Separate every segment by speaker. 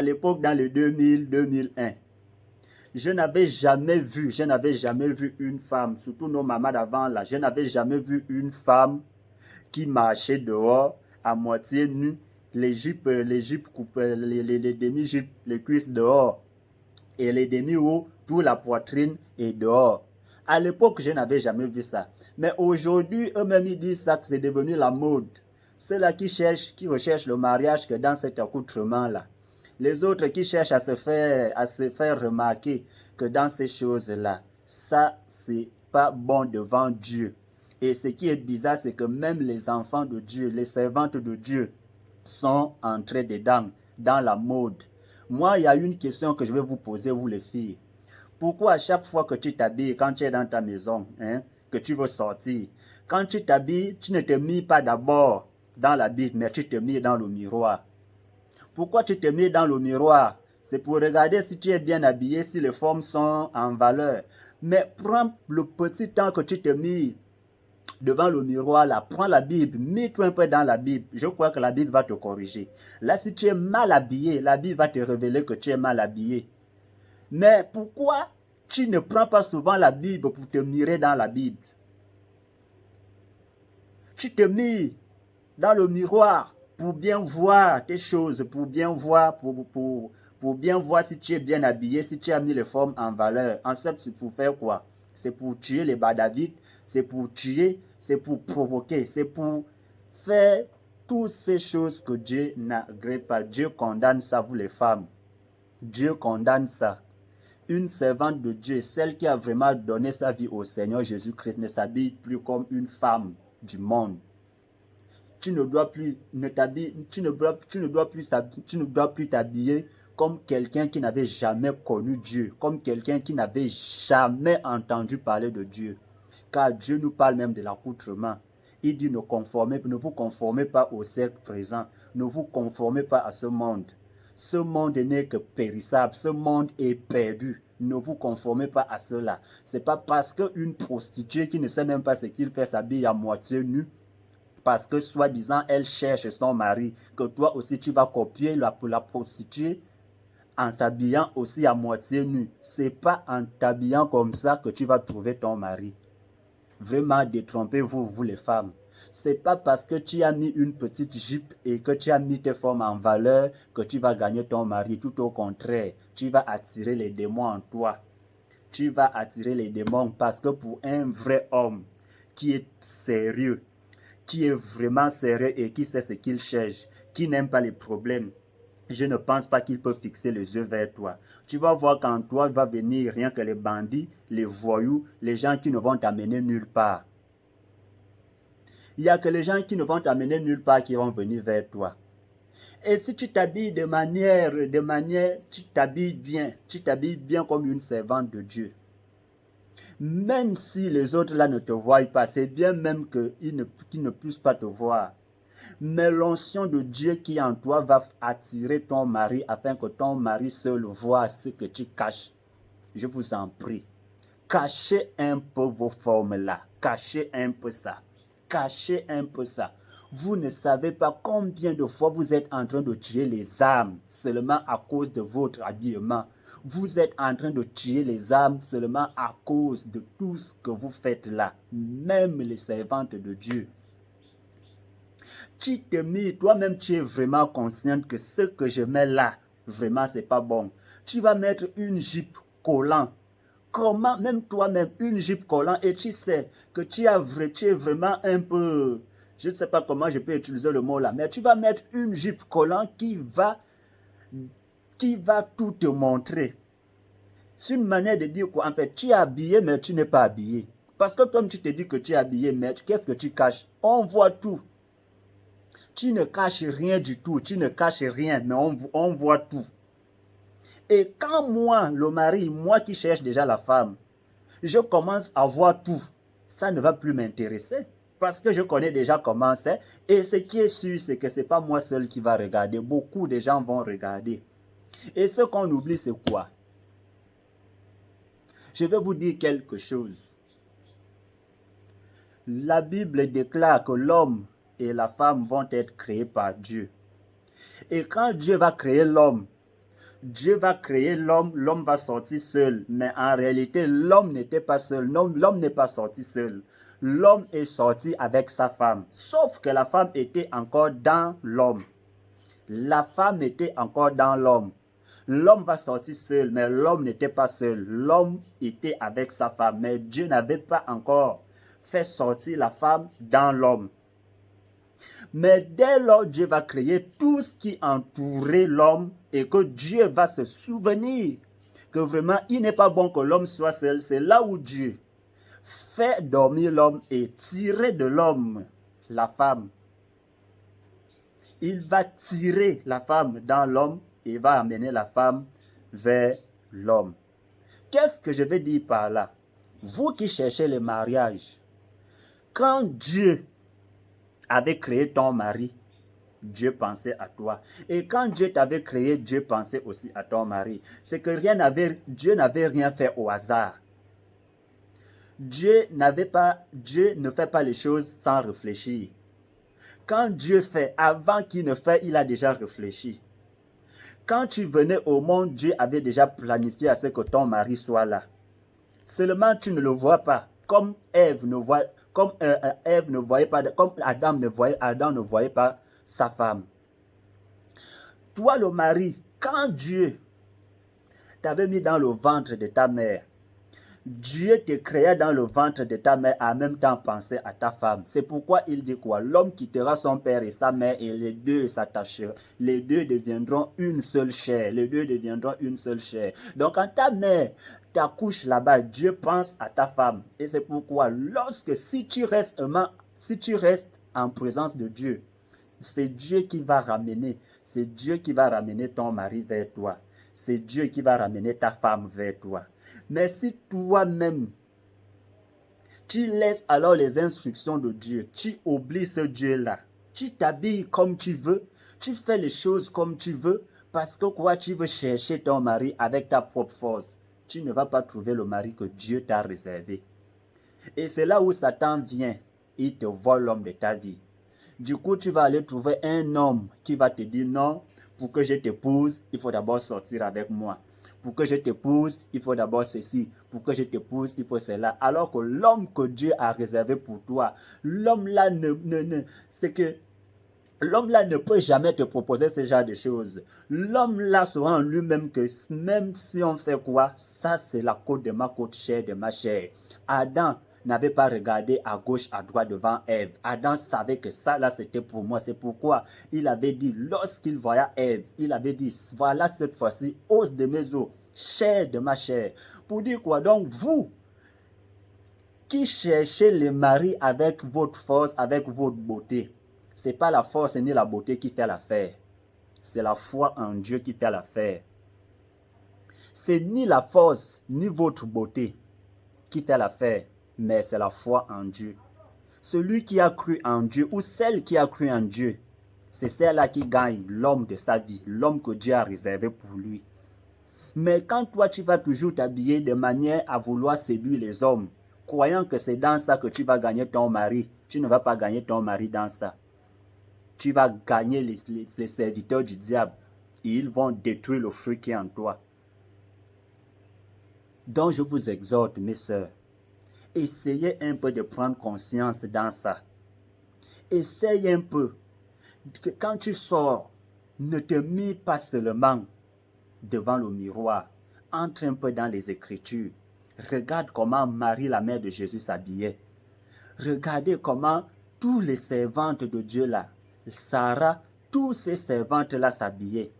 Speaker 1: à l'époque dans le 2000-2001. Je n'avais jamais vu une femme, surtout nos mamans d'avant là, je n'avais jamais vu une femme qui marchait dehors à moitié nue, les jupes coupées, les demi-jupes, les cuisses dehors et les demi-hauts, toute la poitrine est dehors. À l'époque, je n'avais jamais vu ça. Mais aujourd'hui, eux-mêmes, ils disent ça que c'est devenu la mode. Ceux-là qui recherchent le mariage que dans cet accoutrement-là. Les autres qui cherchent à se faire remarquer que dans ces choses-là, ça, c'est pas bon devant Dieu. Et ce qui est bizarre, c'est que même les enfants de Dieu, les servantes de Dieu, sont entrés dedans, dans la mode. Moi, il y a une question que je vais vous poser, vous les filles. Pourquoi à chaque fois que tu t'habilles, quand tu es dans ta maison, que tu veux sortir, quand tu t'habilles, tu ne te mets pas d'abord dans la Bible, mais tu te mets dans le miroir? Pourquoi tu te mets dans le miroir? C'est pour regarder si tu es bien habillé, si les formes sont en valeur. Mais prends le petit temps que tu te mets devant le miroir, là, prends la Bible, mets-toi un peu dans la Bible. Je crois que la Bible va te corriger. Là, si tu es mal habillé, la Bible va te révéler que tu es mal habillé. Mais pourquoi tu ne prends pas souvent la Bible pour te mirer dans la Bible? Tu te mires dans le miroir pour bien voir tes choses, pour bien voir, pour bien voir si tu es bien habillé, si tu as mis les formes en valeur. Ensuite, c'est pour faire quoi? C'est pour tuer les badavites, c'est pour tuer, c'est pour provoquer, c'est pour faire toutes ces choses que Dieu n'agrée pas. Dieu condamne ça, vous les femmes. Dieu condamne ça. Une servante de Dieu, celle qui a vraiment donné sa vie au Seigneur Jésus-Christ, ne s'habille plus comme une femme du monde. Tu ne dois plus t'habiller comme quelqu'un qui n'avait jamais connu Dieu, comme quelqu'un qui n'avait jamais entendu parler de Dieu. Car Dieu nous parle même de l'accoutrement. Il dit ne vous conformez pas au siècle présent, ne vous conformez pas à ce monde. Ce monde n'est que périssable, ce monde est perdu. Ne vous conformez pas à cela. C'est pas parce qu'une prostituée qui ne sait même pas ce qu'il fait s'habille à moitié nue, parce que soi-disant elle cherche son mari, que toi aussi tu vas copier la prostituée en s'habillant aussi à moitié nue. C'est pas en t'habillant comme ça que tu vas trouver ton mari. Vraiment, détrompez-vous, vous les femmes. C'est pas parce que tu as mis une petite jupe et que tu as mis tes formes en valeur que tu vas gagner ton mari. Tout au contraire, tu vas attirer les démons en toi. Tu vas attirer les démons parce que pour un vrai homme qui est sérieux, qui est vraiment sérieux et qui sait ce qu'il cherche, qui n'aime pas les problèmes, je ne pense pas qu'il peut fixer les yeux vers toi. Tu vas voir qu'en toi va venir rien que les bandits, les voyous, les gens qui ne vont t'amener nulle part. Il n'y a que les gens qui ne vont t'amener nulle part qui vont venir vers toi. Et si tu t'habilles tu t'habilles bien comme une servante de Dieu. Même si les autres là ne te voient pas, c'est bien même qu'ils ne puissent pas te voir. Mais l'onction de Dieu qui est en toi va attirer ton mari afin que ton mari seul voie ce que tu caches. Je vous en prie. Cachez un peu vos formes là. Cachez un peu ça. Cachez un peu ça. Vous ne savez pas combien de fois vous êtes en train de tuer les âmes seulement à cause de votre habillement. Vous êtes en train de tuer les âmes seulement à cause de tout ce que vous faites là. Même les servantes de Dieu. Tu te mets, toi-même tu es vraiment consciente que ce que je mets là, vraiment c'est pas bon. Tu vas mettre une jupe collant. Comment, même toi-même, une jupe collant et tu sais que tu es vraiment un peu, je ne sais pas comment je peux utiliser le mot là, mais tu vas mettre une jupe collant qui va tout te montrer. C'est une manière de dire quoi, en fait, tu es habillé mais tu n'es pas habillé. Parce que toi tu te dis que tu es habillé, mais qu'est-ce que tu caches? On voit tout. Tu ne caches rien du tout, tu ne caches rien, mais on voit tout. Et quand moi, le mari, moi qui cherche déjà la femme, je commence à voir tout, ça ne va plus m'intéresser. Parce que je connais déjà comment c'est. Et ce qui est sûr, c'est que ce n'est pas moi seul qui va regarder. Beaucoup de gens vont regarder. Et ce qu'on oublie, c'est quoi? Je vais vous dire quelque chose. La Bible déclare que l'homme et la femme vont être créés par Dieu. Et quand Dieu va créer l'homme, Dieu va créer l'homme, l'homme va sortir seul. Mais en réalité, l'homme n'était pas seul. L'homme n'est pas sorti seul. L'homme est sorti avec sa femme. Sauf que la femme était encore dans l'homme. La femme était encore dans l'homme. L'homme va sortir seul, mais l'homme n'était pas seul. L'homme était avec sa femme, mais Dieu n'avait pas encore fait sortir la femme dans l'homme. Mais dès lors, Dieu va créer tout ce qui entourait l'homme et que Dieu va se souvenir que vraiment, il n'est pas bon que l'homme soit seul. C'est là où Dieu fait dormir l'homme et tirer de l'homme la femme. Il va tirer la femme dans l'homme et va amener la femme vers l'homme. Qu'est-ce que je veux dire par là? Vous qui cherchez le mariage, quand Dieu avait créé ton mari, Dieu pensait à toi. Et quand Dieu t'avait créé, Dieu pensait aussi à ton mari. C'est que Dieu n'avait rien fait au hasard. Dieu ne fait pas les choses sans réfléchir. Quand Dieu fait, avant qu'il ne fait, il a déjà réfléchi. Quand tu venais au monde, Dieu avait déjà planifié à ce que ton mari soit là. Seulement tu ne le vois pas, comme Ève ne voyait pas, comme Adam ne voyait pas sa femme. Toi le mari, quand Dieu t'avait mis dans le ventre de ta mère, Dieu te créa dans le ventre de ta mère, en même temps penser à ta femme. C'est pourquoi il dit quoi? L'homme quittera son père et sa mère et les deux s'attacheront. Les deux deviendront une seule chair. Les deux deviendront une seule chair. Donc quand ta mère t'accouche là-bas, Dieu pense à ta femme. Et c'est pourquoi si tu restes en présence de Dieu, c'est Dieu qui va ramener ton mari vers toi. C'est Dieu qui va ramener ta femme vers toi. Mais si toi-même, tu laisses alors les instructions de Dieu, tu oublies ce Dieu-là, tu t'habilles comme tu veux, tu fais les choses comme tu veux, parce que quoi, tu veux chercher ton mari avec ta propre force, tu ne vas pas trouver le mari que Dieu t'a réservé. Et c'est là où Satan vient, il te vole l'homme de ta vie. Du coup, tu vas aller trouver un homme qui va te dire non, pour que je t'épouse, il faut d'abord sortir avec moi. Pour que je t'épouse, il faut d'abord ceci. Pour que je t'épouse, il faut cela. Alors que l'homme que Dieu a réservé pour toi, l'homme là l'homme là ne peut jamais te proposer ce genre de choses. L'homme là saura en lui-même que même si on fait quoi, ça c'est la côte de ma côte, chair de ma chair. Adam n'avait pas regardé à gauche, à droite devant Ève. Adam savait que ça là c'était pour moi. C'est pourquoi il avait dit, lorsqu'il voyait Ève, il avait dit, voilà cette fois-ci, os de mes os, chair de ma chair. Pour dire quoi? Donc vous qui cherchez le mari avec votre force, avec votre beauté, ce n'est pas la force ni la beauté qui fait l'affaire. C'est la foi en Dieu qui fait l'affaire. C'est ni la force ni votre beauté qui fait l'affaire, mais c'est la foi en Dieu. Celui qui a cru en Dieu ou celle qui a cru en Dieu, c'est celle-là qui gagne l'homme de sa vie, l'homme que Dieu a réservé pour lui. Mais quand toi tu vas toujours t'habiller de manière à vouloir séduire les hommes, croyant que c'est dans ça que tu vas gagner ton mari, tu ne vas pas gagner ton mari dans ça. Tu vas gagner les serviteurs du diable et ils vont détruire le fruit qui est en toi. Donc je vous exhorte, mes sœurs, essayez un peu de prendre conscience dans ça. Essaye un peu que quand tu sors, ne te mets pas seulement devant le miroir. Entre un peu dans les Écritures. Regarde comment Marie, la mère de Jésus, s'habillait. Regardez comment tous les servantes de Dieu là, Sarah, tous ces servantes-là s'habillaient.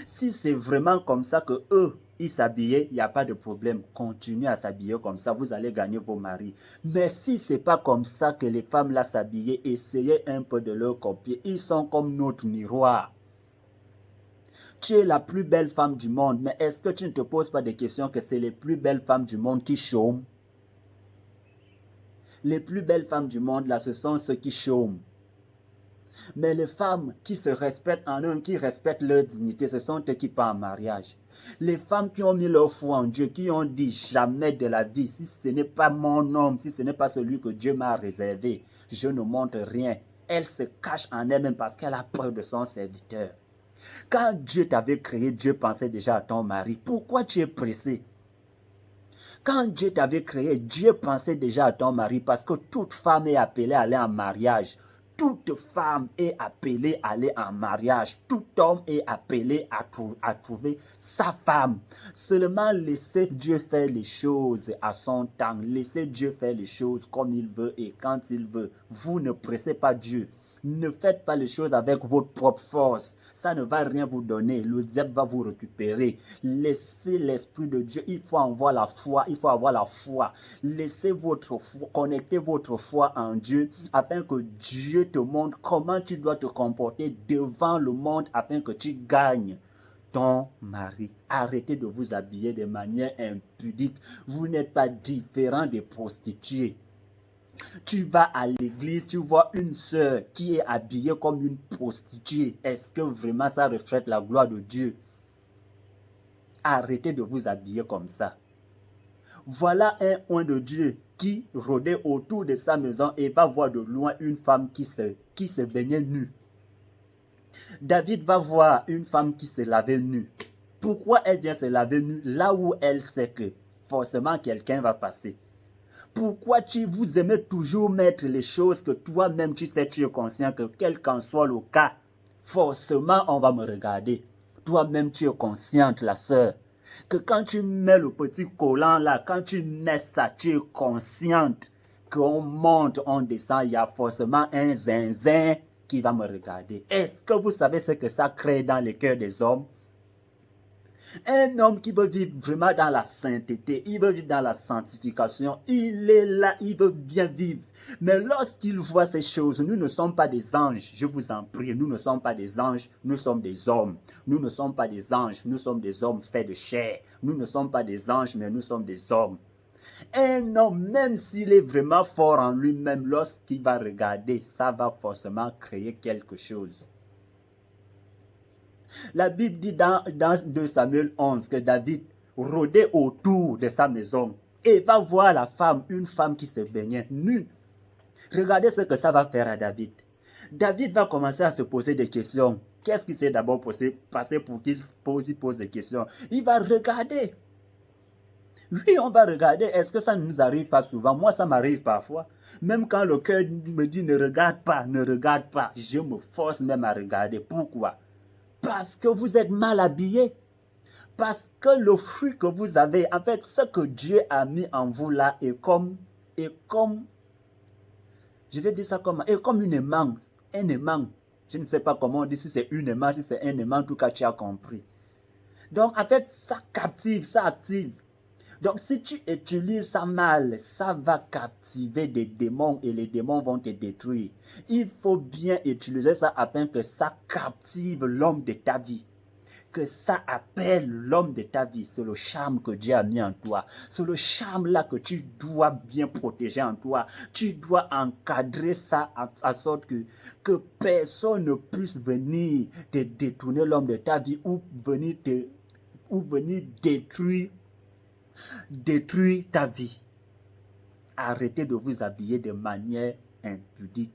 Speaker 1: Si c'est vraiment comme ça que eux, ils s'habillaient, il n'y a pas de problème. Continuez à s'habiller comme ça, vous allez gagner vos maris. Mais si ce n'est pas comme ça que les femmes là s'habillaient, essayez un peu de leur copier. Ils sont comme notre miroir. Tu es la plus belle femme du monde, mais est-ce que tu ne te poses pas de questions que c'est les plus belles femmes du monde qui chôment? Les plus belles femmes du monde, là, ce sont ceux qui chôment. Mais les femmes qui se respectent en eux, qui respectent leur dignité, ce sont eux qui partent en mariage. Les femmes qui ont mis leur foi en Dieu, qui ont dit jamais de la vie, si ce n'est pas mon homme, si ce n'est pas celui que Dieu m'a réservé, je ne montre rien. Elle se cache en elle-même parce qu'elle a peur de son serviteur. Quand Dieu t'avait créé, Dieu pensait déjà à ton mari. Pourquoi tu es pressé? Quand Dieu t'avait créé, Dieu pensait déjà à ton mari parce que toute femme est appelée à aller en mariage. Toute femme est appelée à aller en mariage. Tout homme est appelé à trouver sa femme. Seulement laissez Dieu faire les choses à son temps. Laissez Dieu faire les choses comme il veut et quand il veut. Vous ne pressez pas Dieu. Ne faites pas les choses avec votre propre force. Ça ne va rien vous donner. Le diable va vous récupérer. Laissez l'Esprit de Dieu. Il faut avoir la foi. Il faut avoir la foi. Laissez votre foi, connectez votre foi en Dieu afin que Dieu te montre comment tu dois te comporter devant le monde afin que tu gagnes ton mari. Arrêtez de vous habiller de manière impudique. Vous n'êtes pas différent des prostituées. Tu vas à l'église, tu vois une sœur qui est habillée comme une prostituée. Est-ce que vraiment ça reflète la gloire de Dieu? Arrêtez de vous habiller comme ça. Voilà un oint de Dieu qui rôdait autour de sa maison et va voir de loin une femme qui se baignait nue. David va voir une femme qui se lavait nue. Pourquoi elle vient se laver nue là où elle sait que forcément quelqu'un va passer? Pourquoi vous aimez toujours mettre les choses que toi-même tu sais, tu es conscient que quel qu'en soit le cas, forcément on va me regarder. Toi-même tu es consciente, la sœur, que quand tu mets le petit collant là, quand tu mets ça, tu es consciente qu'on monte, on descend, il y a forcément un zinzin qui va me regarder. Est-ce que vous savez ce que ça crée dans les cœurs des hommes? Un homme qui veut vivre vraiment dans la sainteté, il veut vivre dans la sanctification, il est là, il veut bien vivre. Mais lorsqu'il voit ces choses, nous ne sommes pas des anges, je vous en prie, nous ne sommes pas des anges, nous sommes des hommes. Nous ne sommes pas des anges, nous sommes des hommes faits de chair. Nous ne sommes pas des anges, mais nous sommes des hommes. Un homme, même s'il est vraiment fort en lui-même, lorsqu'il va regarder, ça va forcément créer quelque chose. La Bible dit dans 2 Samuel 11 que David rôdait autour de sa maison et va voir la femme, une femme qui se baignait nue. Regardez ce que ça va faire à David. David va commencer à se poser des questions. Qu'est-ce qui s'est d'abord passé pour qu'il pose des questions? Il va regarder. Oui, on va regarder. Est-ce que ça ne nous arrive pas souvent? Moi, ça m'arrive parfois. Même quand le cœur me dit ne regarde pas, je me force même à regarder. Pourquoi? Parce que vous êtes mal habillé. Parce que le fruit que vous avez, en fait, ce que Dieu a mis en vous là est comme je vais dire ça comme, est comme une aimant. Un aimant. Je ne sais pas comment on dit, si c'est une aimant, si c'est un aimant, en tout cas, tu as compris. Donc, en fait, ça captive, ça active. Donc, si tu utilises ça mal, ça va captiver des démons et les démons vont te détruire. Il faut bien utiliser ça afin que ça captive l'homme de ta vie. Que ça appelle l'homme de ta vie. C'est le charme que Dieu a mis en toi. C'est le charme-là que tu dois bien protéger en toi. Tu dois encadrer ça à sorte que personne ne puisse venir te détourner l'homme de ta vie ou venir détruire ta vie. Arrêtez de vous habiller de manière impudique.